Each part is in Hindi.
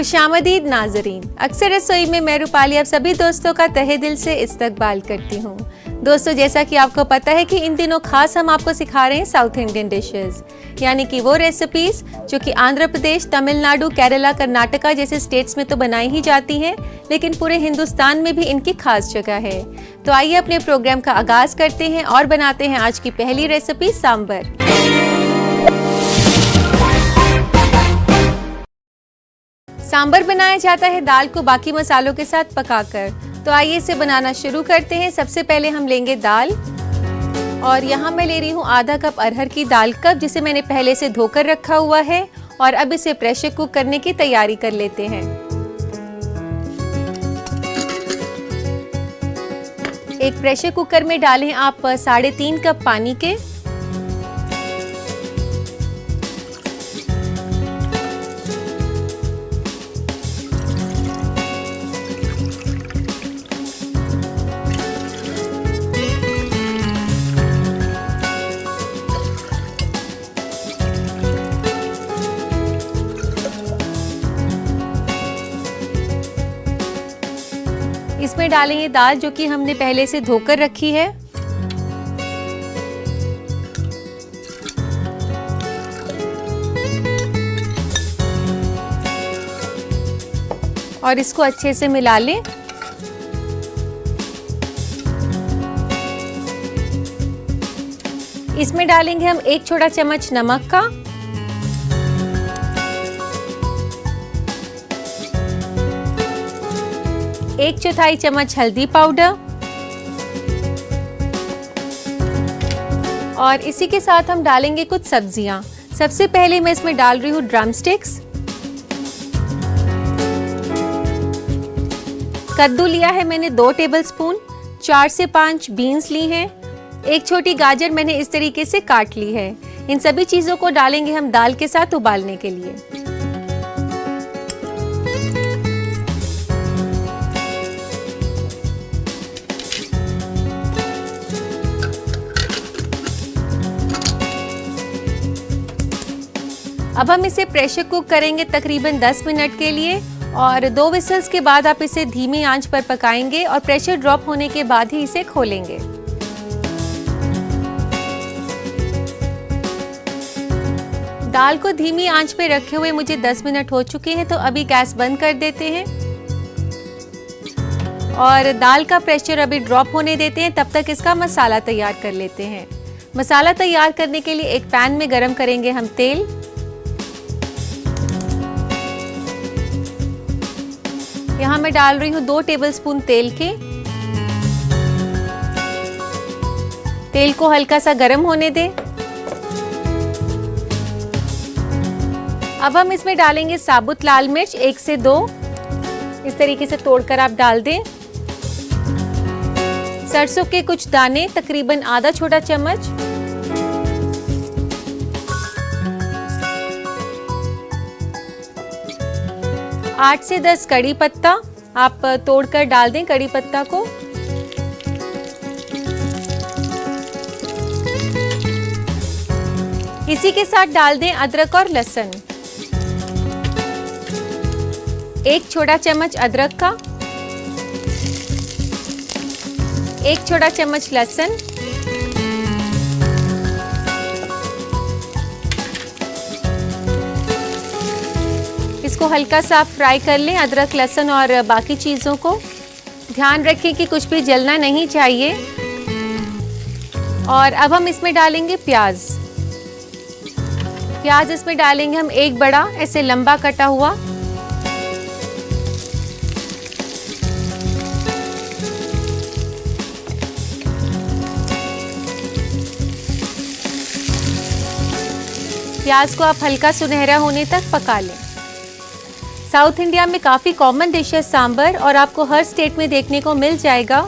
खुशामदीद नाजरीन, अक्सर रसोई में मैं रूपाली आप सभी दोस्तों का तहे दिल से इस्तकबाल करती हूँ। दोस्तों, जैसा कि आपको पता है कि इन दिनों खास हम आपको सिखा रहे हैं साउथ इंडियन डिशेस, यानी कि वो रेसिपीज जो कि आंध्र प्रदेश, तमिलनाडु, केरला, कर्नाटका जैसे स्टेट्स में तो बनाई ही जाती हैं, लेकिन पूरे हिंदुस्तान में भी इनकी खास जगह है। तो आइए अपने प्रोग्राम का आगाज करते हैं और बनाते हैं आज की पहली रेसिपी सांबर। सांबर बनाया जाता है दाल को बाकी मसालों के साथ पकाकर। तो आइए इसे बनाना शुरू करते हैं। सबसे पहले हम लेंगे दाल, और यहाँ मैं ले रही हूँ आधा कप अरहर की दाल कप, जिसे मैंने पहले से धोकर रखा हुआ है। और अब इसे प्रेशर कुक करने की तैयारी कर लेते हैं। एक प्रेशर कुकर में डालें आप 3.5 कप पानी के। इसमें डालेंगे दाल जो कि हमने पहले से धोकर रखी है। और इसको अच्छे से मिला लें। इसमें डालेंगे हम 1 छोटा चम्मच नमक का, 1/4 चम्मच हल्दी पाउडर, और इसी के साथ हम डालेंगे कुछ सब्जियां। सबसे पहले मैं इसमें डाल रही हूँ ड्रम स्टिक्स। कद्दू लिया है मैंने 2 टेबलस्पून, 4 से 5 बीन्स ली हैं, 1 छोटी गाजर मैंने इस तरीके से काट ली है। इन सभी चीजों को डालेंगे हम दाल के साथ उबालने के लिए। अब हम इसे प्रेशर कुक करेंगे तकरीबन 10 मिनट के लिए, और 2 विसल्स के बाद आप इसे धीमी आंच पर पकाएंगे और प्रेशर ड्रॉप होने के बाद ही इसे खोलेंगे। दाल को धीमी आंच पे रखे हुए मुझे 10 मिनट हो चुके हैं, तो अभी गैस बंद कर देते हैं और दाल का प्रेशर अभी ड्रॉप होने देते हैं। तब तक इसका मसाला तैयार कर लेते हैं। मसाला तैयार करने के लिए एक पैन में गरम करेंगे हम तेल। यहाँ मैं डाल रही हूँ 2 टेबलस्पून तेल के। तेल को हल्का सा गरम होने दें। अब हम इसमें डालेंगे साबुत लाल मिर्च 1 से 2, इस तरीके से तोड़कर आप डाल दें। सरसों के कुछ दाने तकरीबन आधा छोटा चम्मच, आठ से 10 कड़ी पत्ता आप तोड़कर डाल दें कड़ी पत्ता को। इसी के साथ डाल दें अदरक और लहसुन, 1 छोटा चम्मच अदरक का, 1 छोटा चम्मच लहसुन, इसको हल्का सा फ्राई कर लें, अदरक, लहसुन और बाकी चीज़ों को। ध्यान रखें कि कुछ भी जलना नहीं चाहिए। और अब हम इसमें डालेंगे प्याज। प्याज इसमें डालेंगे हम 1 बड़ा ऐसे लंबा कटा हुआ। प्याज को आप हल्का सुनहरा होने तक पका लें। साउथ इंडिया में काफ़ी कॉमन डिश है सांबर, और आपको हर स्टेट में देखने को मिल जाएगा।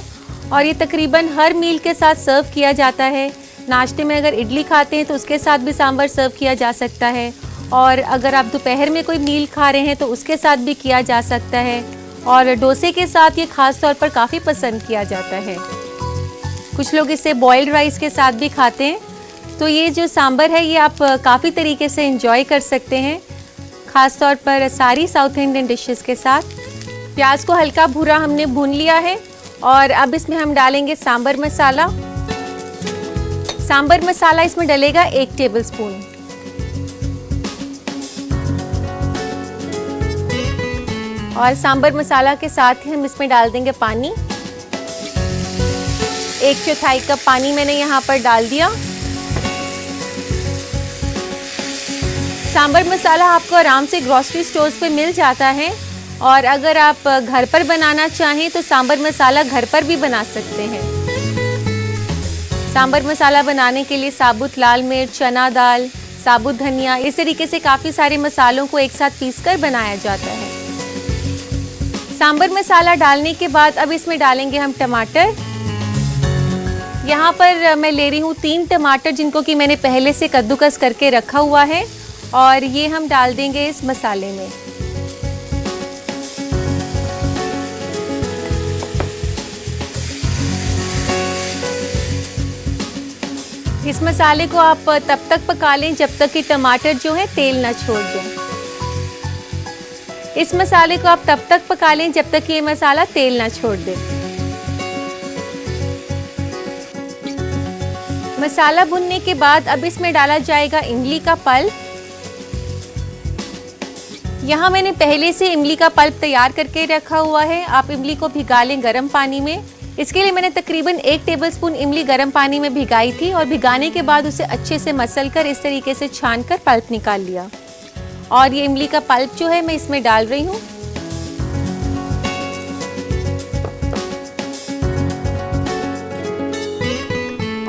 और ये तकरीबन हर मील के साथ सर्व किया जाता है। नाश्ते में अगर इडली खाते हैं तो उसके साथ भी सांबर सर्व किया जा सकता है, और अगर आप दोपहर में कोई मील खा रहे हैं तो उसके साथ भी किया जा सकता है। और डोसे के साथ ये खास तौर पर काफ़ी पसंद किया जाता है। कुछ लोग इसे बॉइल्ड राइस के साथ भी खाते हैं। तो ये जो सांबर है ये आप काफ़ी तरीके से एंजॉय कर सकते हैं। खास तौर पर सारी साउथ इंडियन डिशेस के साथ। प्याज को हल्का भूरा हमने भून लिया है और अब इसमें हम डालेंगे सांबर मसाला। सांबर मसाला इसमें डलेगा 1 टेबलस्पून। और सांबर मसाला के साथ ही हम इसमें डाल देंगे पानी। 1/4 कप पानी मैंने यहाँ पर डाल दिया। सांबर मसाला आपको आराम से ग्रोसरी स्टोर्स पे मिल जाता है और अगर आप घर पर बनाना चाहें तो सांबर मसाला घर पर भी बना सकते हैं। सांबर मसाला बनाने के लिए साबुत लाल मिर्च, चना दाल, साबुत धनिया, इस तरीके से काफ़ी सारे मसालों को एक साथ पीसकर बनाया जाता है। सांबर मसाला डालने के बाद अब इसमें डालेंगे हम टमाटर। यहाँ पर मैं ले रही हूँ 3 टमाटर जिनको कि मैंने पहले से कद्दूकस करके रखा हुआ है और ये हम डाल देंगे इस मसाले में। इस मसाले को आप तब तक पका लें जब तक कि टमाटर जो है तेल ना छोड़ दें। इस मसाले को आप तब तक पका लें जब तक कि ये मसाला तेल ना छोड़ दे। मसाला भुनने के बाद अब इसमें डाला जाएगा इमली का पल्प। यहाँ मैंने पहले से इमली का पल्प तैयार करके रखा हुआ है। आप इमली को भिगा लें गर्म पानी में। इसके लिए मैंने तकरीबन 1 टेबलस्पून इमली गर्म पानी में भिगाई थी और भिगाने के बाद उसे अच्छे से मसल कर इस तरीके से छान कर पल्प निकाल लिया। और ये इमली का पल्प जो है मैं इसमें डाल रही हूँ।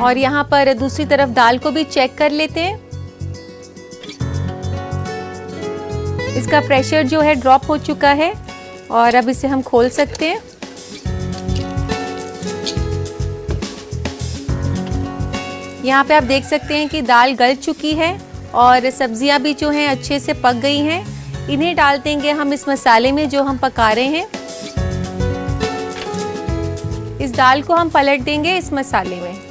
और यहाँ पर दूसरी तरफ दाल को भी चेक कर लेते हैं। इसका प्रेशर जो है ड्रॉप हो चुका है और अब इसे हम खोल सकते हैं। यहाँ पे आप देख सकते हैं कि दाल गल चुकी है और सब्जियां भी जो हैं अच्छे से पक गई हैं। इन्हें डाल देंगे हम इस मसाले में जो हम पका रहे हैं। इस दाल को हम पलट देंगे इस मसाले में।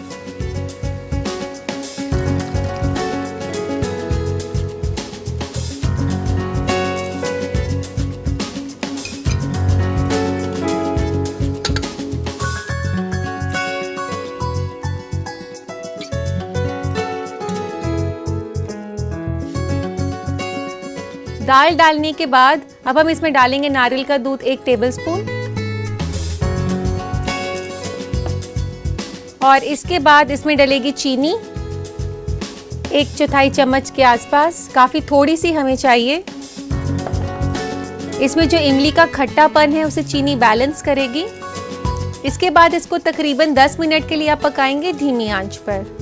दाल डालने के बाद अब हम इसमें डालेंगे नारियल का दूध 1 टेबलस्पून और इसके बाद इसमें डलेगी चीनी 1/4 चम्मच के आसपास। काफ़ी थोड़ी सी हमें चाहिए। इसमें जो इमली का खट्टापन है उसे चीनी बैलेंस करेगी। इसके बाद इसको तकरीबन 10 मिनट के लिए आप पकाएंगे धीमी आंच पर।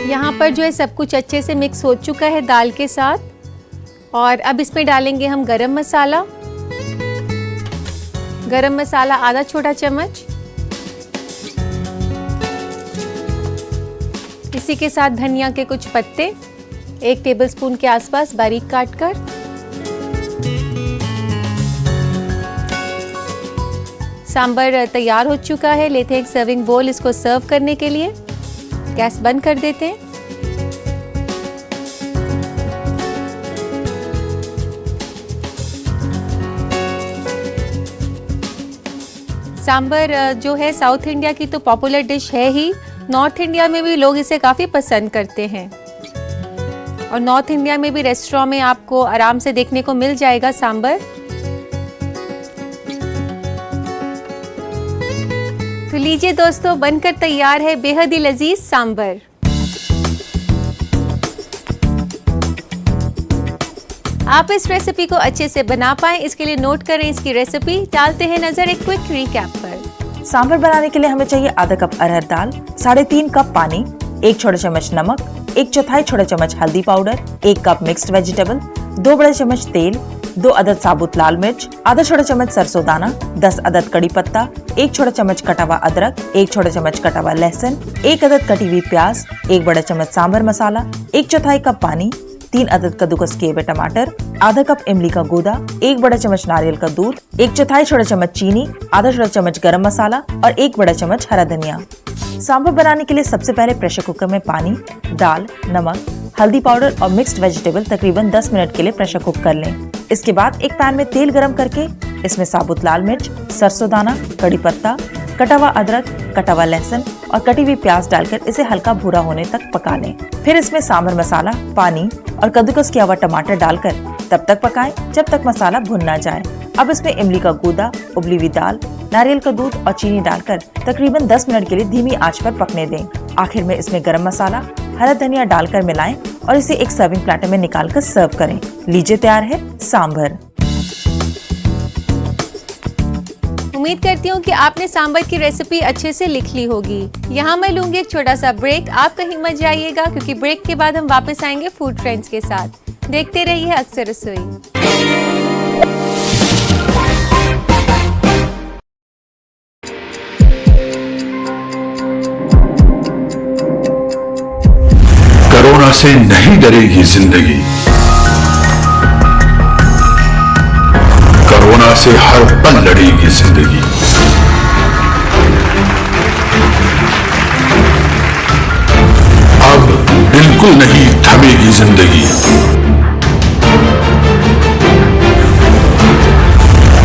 यहाँ पर जो है सब कुछ अच्छे से मिक्स हो चुका है दाल के साथ। और अब इसमें डालेंगे हम गरम मसाला। गरम मसाला आधा छोटा चम्मच। इसी के साथ धनिया के कुछ पत्ते 1 टेबलस्पून के आसपास बारीक काटकर। सांबर तैयार हो चुका है। लेते हैं एक सर्विंग बोल इसको सर्व करने के लिए। गैस बंद कर देते हैं। सांबर जो है साउथ इंडिया की तो पॉपुलर डिश है ही। नॉर्थ इंडिया में भी लोग इसे काफ़ी पसंद करते हैं और नॉर्थ इंडिया में भी रेस्टोरेंट में आपको आराम से देखने को मिल जाएगा सांबर। तो लीजिए दोस्तों, बनकर तैयार है बेहद ही लजीज सांबर। आप इस रेसिपी को अच्छे से बना पाएं इसके लिए नोट करें इसकी रेसिपी। डालते हैं नजर एक क्विक रिकैप पर। सांभर बनाने के लिए हमें चाहिए आधा कप अरहर दाल, 3.5 कप पानी, 1 छोटा चम्मच नमक, 1/4 छोटा चम्मच हल्दी पाउडर, 1 कप मिक्स्ड वेजिटेबल, 2 बड़े चम्मच तेल, 2 अदद साबुत लाल मिर्च, आधा छोटा चम्मच सरसों दाना, 10 अदद कड़ी पत्ता, 1 छोटा चम्मच कटा हुआ अदरक, 1 छोटा चम्मच कटा हुआ लहसुन, 1 अदद कटी हुई प्याज, 1 बड़ा चम्मच सांभर मसाला, 1/4 कप पानी, 3 अदद कद्दूकस किए हुए टमाटर, आधा कप इमली का गूदा, 1 बड़ा चम्मच नारियल का दूध, 1/4 छोटा चम्मच चीनी, आधा छोटा चम्मच गरम मसाला और 1 बड़ा चम्मच हरा धनिया। सांभर बनाने के लिए सबसे पहले प्रेशर कुकर में पानी, दाल, नमक, हल्दी पाउडर और मिक्स्ड वेजिटेबल तकरीबन 10 मिनट के लिए प्रेशर कुक कर लें। इसके बाद एक पैन में तेल गरम करके इसमें साबुत लाल मिर्च, सरसों दाना, कड़ी पत्ता, कटा हुआ अदरक, कटा हुआ लहसुन और कटी हुई प्याज डालकर इसे हल्का भूरा होने तक पका लें। फिर इसमें सांभर मसाला, पानी और कद्दूकस किया हुआ टमाटर डालकर तब तक पकाएं जब तक मसाला भुन ना जाए। अब इसमें इमली का गूदा, उबली हुई दाल, नारियल का दूध और चीनी डालकर तकरीबन 10 मिनट के लिए धीमी आंच पर पकने दें। आखिर में इसमें गरम मसाला, हरा धनिया डालकर मिलाएं और इसे एक सर्विंग प्लेटर में निकालकर सर्व करें। लीजिए, तैयार है सांभर। उम्मीद करती हूँ कि आपने सांभर की रेसिपी अच्छे से लिख ली होगी। यहाँ मैं लूंगी एक छोटा सा ब्रेक। आप कहीं मत जाइएगा क्योंकि ब्रेक के बाद हम वापस आएंगे फूड ट्रेंड्स के साथ। देखते रहिए अक्सर रसोई। कोरोना से नहीं डरेगी जिंदगी, कोरोना से हर पल लड़ेगी जिंदगी। अब बिल्कुल नहीं थमेगी जिंदगी,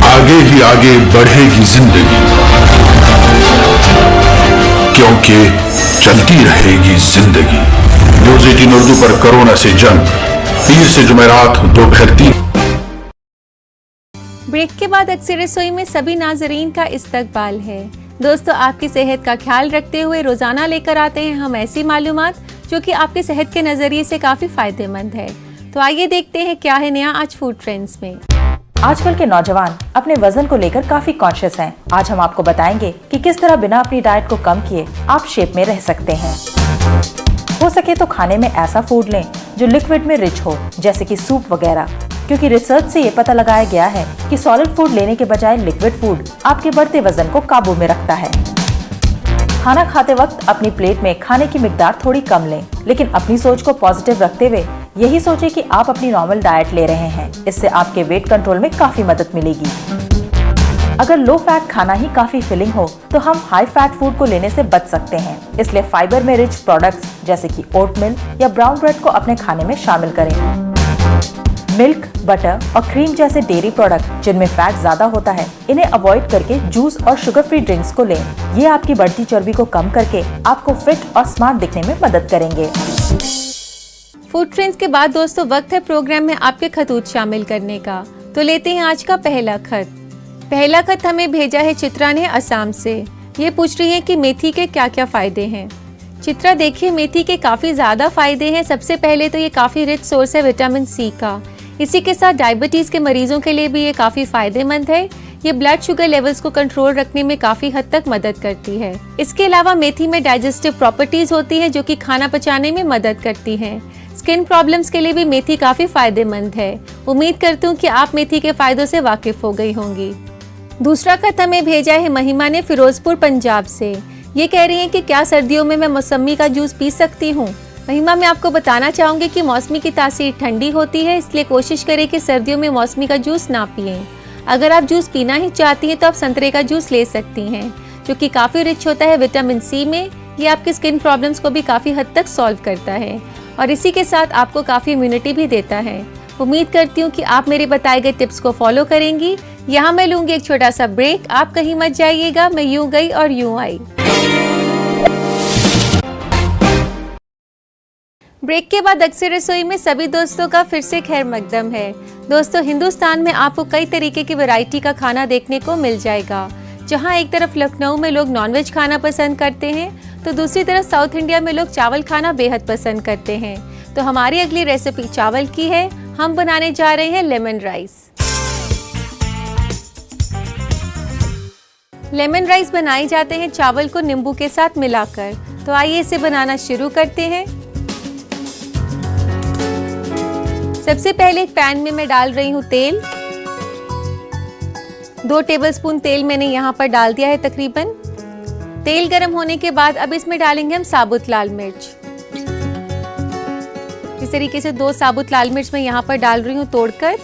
आगे ही आगे बढ़ेगी जिंदगी, क्योंकि चलती रहेगी जिंदगी। न्यूज़ 18 उर्दू पर कोरोना से जंग, 3 से जुमेरात दोपहर 3। ब्रेक के बाद अक्सर रसोई में सभी नाजरीन का इस्तकबाल है। दोस्तों, आपकी सेहत का ख्याल रखते हुए रोजाना लेकर आते हैं हम ऐसी मालूमात जो कि आपके सेहत के नजरिए से काफी फायदेमंद है। तो आइए देखते हैं क्या है नया आज फूड ट्रेंड्स में। आजकल के नौजवान अपने वजन को लेकर काफी कॉन्शियस हैं। आज हम आपको बताएंगे कि किस तरह बिना अपनी डाइट को कम किए आप शेप में रह सकते हैं। हो सके तो खाने में ऐसा फूड लें जो लिक्विड में रिच हो, जैसे कि सूप वगैरह, क्योंकि रिसर्च से ये पता लगाया गया है कि सॉलिड फूड लेने के बजाय लिक्विड फूड आपके बढ़ते वजन को काबू में रखता है। खाना खाते वक्त अपनी प्लेट में खाने की मिकदार थोड़ी कम लें, लेकिन अपनी सोच को पॉजिटिव रखते हुए यही सोचें कि आप अपनी नॉर्मल डाइट ले रहे हैं। इससे आपके वेट कंट्रोल में काफी मदद मिलेगी। अगर लो फैट खाना ही काफी फिलिंग हो तो हम हाई फैट फूड को लेने से बच सकते हैं। इसलिए फाइबर में रिच प्रोडक्ट्स जैसे कि ओट मिल या ब्राउन ब्रेड को अपने खाने में शामिल करें। मिल्क, बटर और क्रीम जैसे डेयरी प्रोडक्ट जिनमें फैट ज्यादा होता है, इन्हें अवॉइड करके जूस और शुगर फ्री ड्रिंक्स को लें। ये आपकी बढ़ती चर्बी को कम करके आपको फिट और स्मार्ट दिखने में मदद करेंगे। फूड ट्रेंड्स के बाद दोस्तों वक्त है प्रोग्राम में आपके खतूत शामिल करने का। तो लेते हैं आज का पहला खत। पहला खत हमें भेजा है चित्रा ने असम से। ये पूछ रही है कि मेथी के क्या क्या फायदे हैं। चित्रा, देखिए, मेथी के काफी ज्यादा फायदे हैं। सबसे पहले तो ये काफी रिच सोर्स है विटामिन सी का। इसी के साथ डायबिटीज के मरीजों के लिए भी ये काफी फायदेमंद है। ये ब्लड शुगर लेवल्स को कंट्रोल रखने में काफी हद तक मदद करती है। इसके अलावा मेथी में डाइजेस्टिव प्रॉपर्टीज होती है जो कि खाना पचाने में मदद करती हैं। स्किन प्रॉब्लम्स के लिए भी मेथी काफी फायदेमंद है। उम्मीद करती हूँ कि आप मेथी के फायदों से वाकिफ हो गई होंगी। दूसरा खत हमें भेजा है महिमा ने फिरोजपुर पंजाब से। ये कह रही हैं कि क्या सर्दियों में मैं मौसमी का जूस पी सकती हूँ। महिमा, मैं आपको बताना चाहूँगी कि मौसमी की तासीर ठंडी होती है, इसलिए कोशिश करें कि सर्दियों में मौसमी का जूस ना पिएं। अगर आप जूस पीना ही चाहती हैं तो आप संतरे का जूस ले सकती हैं, जो कि काफ़ी रिच होता है विटामिन सी में। ये आपकी स्किन प्रॉब्लम्स को भी काफ़ी हद तक सॉल्व करता है और इसी के साथ आपको काफ़ी इम्यूनिटी भी देता है। उम्मीद करती हूँ कि आप मेरे बताए गए टिप्स को फॉलो करेंगी। यहाँ मैं लूंगी एक छोटा सा ब्रेक। आप कहीं मत जाइएगा, मैं यूं गई और यूं आई। ब्रेक के बाद अक्सर रसोई में सभी दोस्तों का फिर से खैर मकदम है। दोस्तों, हिंदुस्तान में आपको कई तरीके की वैरायटी का खाना देखने को मिल जाएगा। जहां एक तरफ लखनऊ में लोग नॉनवेज खाना पसंद करते हैं तो दूसरी तरफ साउथ इंडिया में लोग चावल खाना बेहद पसंद करते हैं। तो हमारी अगली रेसिपी चावल की है। हम बनाने जा रहे हैं लेमन राइस। लेमन राइस बनाए जाते हैं चावल को नींबू के साथ मिलाकर। तो आइए इसे बनाना शुरू करते हैं। सबसे पहले एक पैन में मैं डाल रही हूँ तेल। 2 टेबलस्पून तेल मैंने यहाँ पर डाल दिया है तकरीबन। तेल गर्म होने के बाद अब इसमें डालेंगे हम साबुत लाल मिर्च। इस तरीके से 2 साबुत लाल मिर्च मैं यहाँ पर डाल रही हूँ तोड़कर।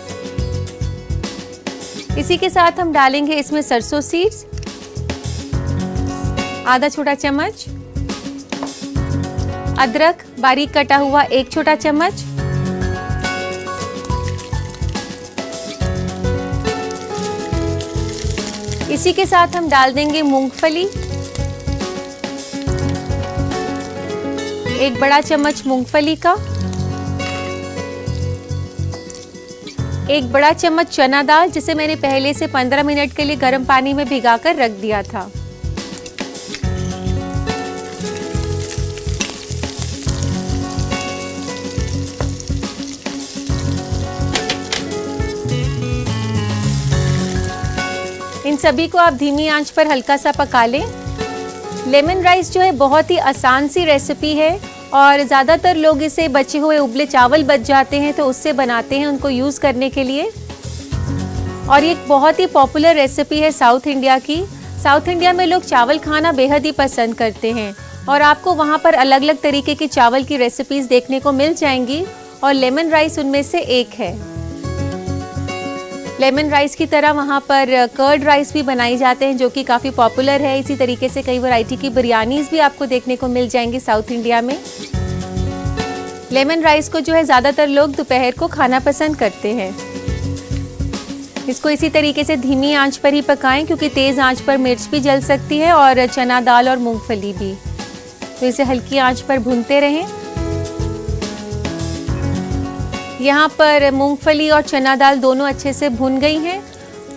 इसी के साथ हम डालेंगे इसमें सरसों सीड्स, आधा छोटा चम्मच, अदरक बारीक कटा हुआ 1 छोटा चम्मच, इसी के साथ हम डाल देंगे मूंगफली, 1 बड़ा चम्मच मूंगफली का, 1 बड़ा चम्मच चना दाल जिसे मैंने पहले से 15 मिनट के लिए गर्म पानी में भिगाकर रख दिया था। इन सभी को आप धीमी आंच पर हल्का सा पका लें। लेमन राइस जो है बहुत ही आसान सी रेसिपी है और ज़्यादातर लोग इसे बचे हुए उबले चावल बच जाते हैं तो उससे बनाते हैं उनको यूज़ करने के लिए। और ये एक बहुत ही पॉपुलर रेसिपी है साउथ इंडिया की। साउथ इंडिया में लोग चावल खाना बेहद ही पसंद करते हैं और आपको वहाँ पर अलग अलग तरीके की चावल की रेसिपीज़ देखने को मिल जाएंगी और लेमन राइस उनमें से एक है। लेमन राइस की तरह वहाँ पर कर्ड राइस भी बनाई जाते हैं जो कि काफ़ी पॉपुलर है। इसी तरीके से कई वैरायटी की बिरयानीज़ भी आपको देखने को मिल जाएंगी साउथ इंडिया में। लेमन राइस को जो है ज़्यादातर लोग दोपहर को खाना पसंद करते हैं। इसको इसी तरीके से धीमी आंच पर ही पकाएं क्योंकि तेज़ आंच पर मिर्च भी जल सकती है और चना दाल और मूंगफली भी, तो इसे हल्की आंच पर भूनते रहें। यहाँ पर मूंगफली और चना दाल दोनों अच्छे से भुन गई हैं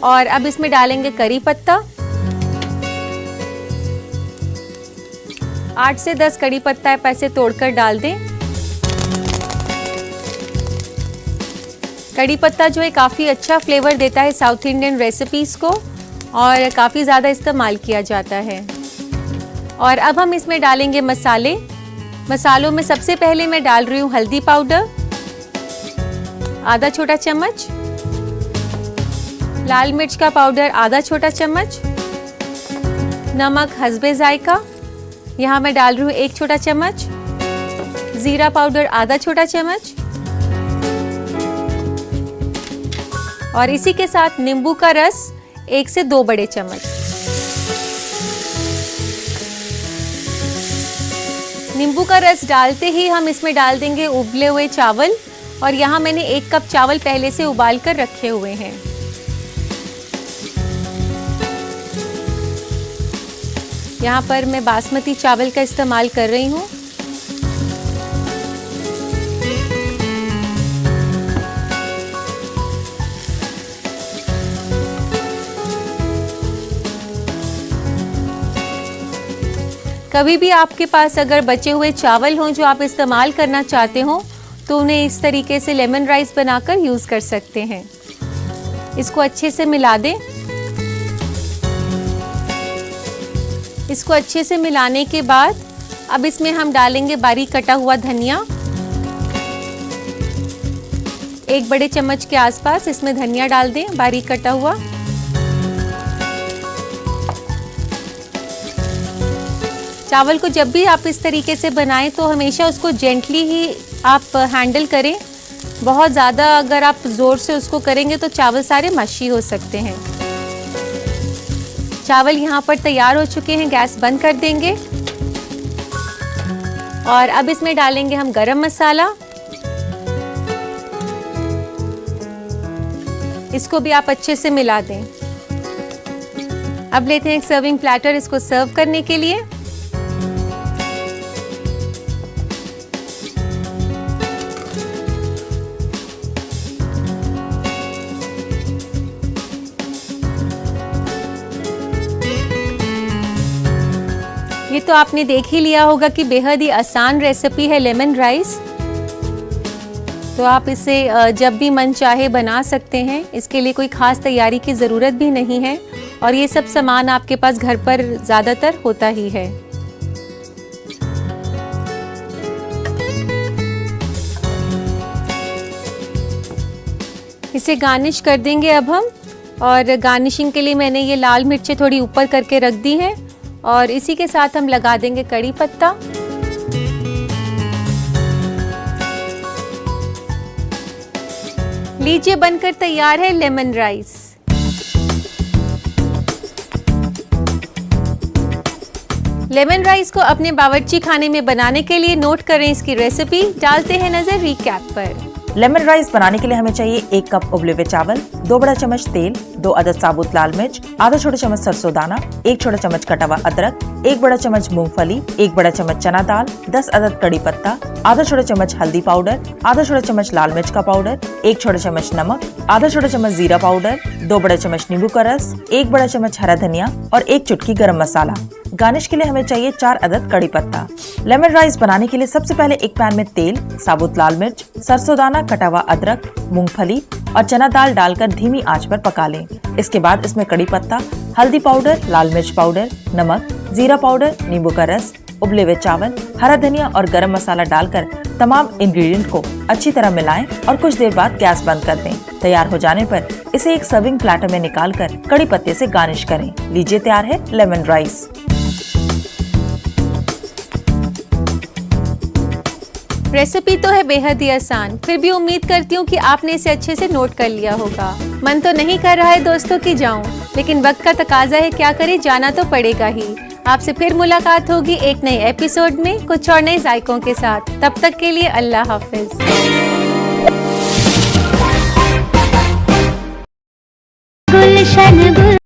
और अब इसमें डालेंगे करी पत्ता। 8 से 10 कड़ी पत्ता ऐसे तोड़कर डाल दें। कड़ी पत्ता जो है काफ़ी अच्छा फ्लेवर देता है साउथ इंडियन रेसिपीज़ को और काफ़ी ज़्यादा इस्तेमाल किया जाता है। और अब हम इसमें डालेंगे मसाले। मसालों में सबसे पहले मैं डाल रही हूँ हल्दी पाउडर आधा छोटा चम्मच, लाल मिर्च का पाउडर आधा छोटा चम्मच, नमक हस्बे जायका यहाँ मैं डाल रही हूँ 1 छोटा चम्मच, जीरा पाउडर आधा छोटा चम्मच और इसी के साथ नींबू का रस 1 से 2 बड़े चम्मच। नींबू का रस डालते ही हम इसमें डाल देंगे उबले हुए चावल और यहाँ मैंने 1 कप चावल पहले से उबाल कर रखे हुए हैं। यहाँ पर मैं बासमती चावल का इस्तेमाल कर रही हूँ। कभी भी आपके पास अगर बचे हुए चावल हों जो आप इस्तेमाल करना चाहते हो तो उन्हें इस तरीके से लेमन राइस बनाकर यूज़ कर सकते हैं। इसको अच्छे से मिला दें। इसको अच्छे से मिलाने के बाद अब इसमें हम डालेंगे बारीक कटा हुआ धनिया। 1 बड़े चम्मच के आसपास इसमें धनिया डाल दें बारीक कटा हुआ। चावल को जब भी आप इस तरीके से बनाएं तो हमेशा उसको जेंटली ही आप हैंडल करें। बहुत ज़्यादा अगर आप ज़ोर से उसको करेंगे तो चावल सारे मशी हो सकते हैं। चावल यहाँ पर तैयार हो चुके हैं, गैस बंद कर देंगे और अब इसमें डालेंगे हम गरम मसाला। इसको भी आप अच्छे से मिला दें। अब लेते हैं एक सर्विंग प्लेटर इसको सर्व करने के लिए। ये तो आपने देख ही लिया होगा कि बेहद ही आसान रेसिपी है लेमन राइस। तो आप इसे जब भी मन चाहे बना सकते हैं। इसके लिए कोई ख़ास तैयारी की ज़रूरत भी नहीं है और ये सब सामान आपके पास घर पर ज़्यादातर होता ही है। इसे गार्निश कर देंगे अब हम और गार्निशिंग के लिए मैंने ये लाल मिर्चें थोड़ी ऊपर करके रख दी हैं और इसी के साथ हम लगा देंगे कड़ी पत्ता। लीजिए बनकर तैयार है लेमन राइस। लेमन राइस को अपने बावर्ची खाने में बनाने के लिए नोट करें इसकी रेसिपी। डालते हैं नजर रिकैप पर। लेमन राइस बनाने के लिए हमें चाहिए 1 कप उबले हुए चावल, 2 बड़ा चम्मच तेल, 2 अदद साबुत लाल मिर्च, आधा छोटा चम्मच सरसों दाना, 1 छोटा चम्मच कटा हुआ अदरक, 1 बड़ा चम्मच मूंगफली, 1 बड़ा चम्मच चना दाल, 10 अदद कड़ी पत्ता, आधा छोटा चम्मच हल्दी पाउडर, आधा छोटा चम्मच लाल मिर्च का पाउडर, 1 छोटा चम्मच नमक, आधा छोटा चम्मच जीरा पाउडर, 2 बड़ा चम्मच नींबू का रस, 1 बड़ा चम्मच हरा धनिया और 1 चुटकी गरम मसाला। गार्निश के लिए हमें चाहिए 4 अदद कड़ी पत्ता। लेमन राइस बनाने के लिए सबसे पहले एक पैन में तेल, साबुत लाल मिर्च, सरसों दाना, कटा हुआ अदरक, मूंगफली और चना दाल डालकर धीमी आंच पर पका लें। इसके बाद इसमें कड़ी पत्ता, हल्दी पाउडर, लाल मिर्च पाउडर, नमक, जीरा पाउडर, नींबू का रस, उबले हुए चावल, हरा धनिया और गरम मसाला डालकर तमाम इंग्रेडिएंट को अच्छी तरह मिलाएं और कुछ देर बाद गैस बंद कर दें। तैयार हो जाने पर इसे एक सर्विंग प्लेटर में निकालकर कड़ी पत्ते से गार्निश करें। लीजिए तैयार है लेमन राइस। रेसिपी तो है बेहद ही आसान, फिर भी उम्मीद करती हूँ कि आपने इसे अच्छे से नोट कर लिया होगा। मन तो नहीं कर रहा है दोस्तों कि जाऊं, लेकिन वक्त का तकाजा है, क्या करें, जाना तो पड़ेगा ही। आपसे फिर मुलाकात होगी एक नए एपिसोड में कुछ और नए जायकों के साथ। तब तक के लिए अल्लाह हाफिज। गुलशन